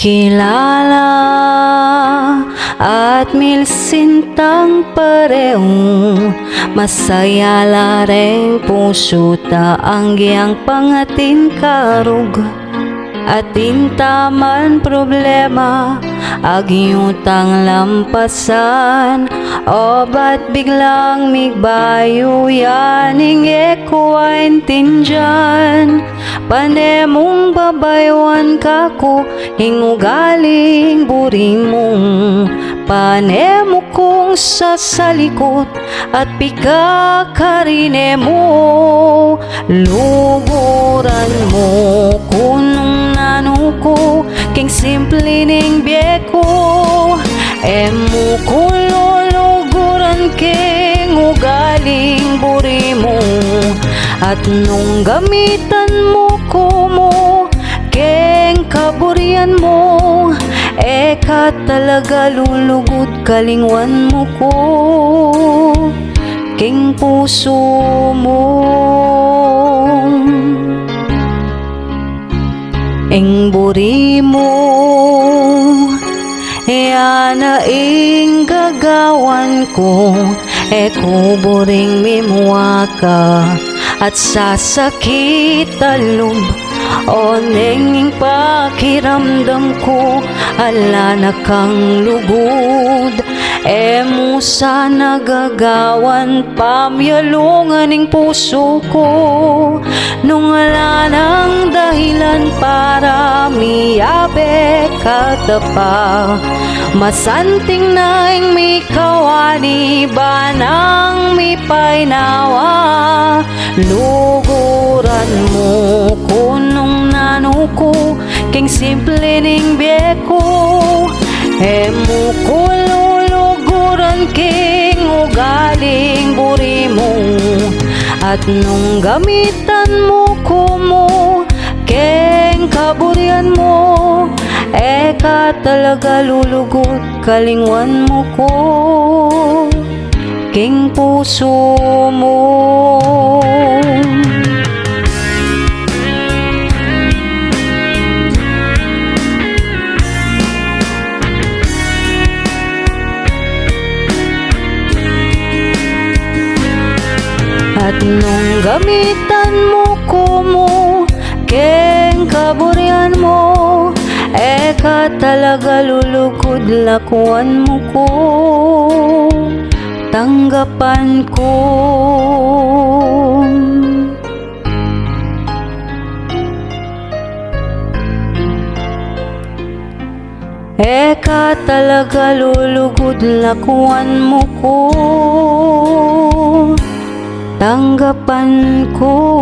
kilala at milsintang parehong masaya lareng puso ta ang giyang pangatin karug atin taman problema agyutang lampasan o ba't biglang migbayo yaning ekuwain tinjan panemong babaywan kako hingugaling buri mong panemo kong sasalikot at pikakarine mo luguran mo kunong nanuko king simple ning bieko emo ko luluguran king ugaling buri mo at nung gamitan mo ko mo keng kaburian mo eka talaga lulugod kalingwan mo ko king puso mo ing buri mo yana ing gagawan ko kuburing mimuaka at sasakit talub o nenging pakiramdam ko ala na kang lugod emo sa nagagawan pamyalungan ning puso ko nung ala nang dahilan para miyabe katapa masanting na ing mikawani ba nang mipainawa luguran mo kunong nanuko king simple ning bieko emo ko luluguran king ugaling buri mo at nung gamitan mo ko mo king kaburian mo eka talaga lulugod kalingwan mo ko king puso mo at nung gamitan mo ko mo keng kaburian mo eka talaga lulugod lakuan mo ko tanggapan ko eka talaga lulugod lakuan mo ko tanggapan ko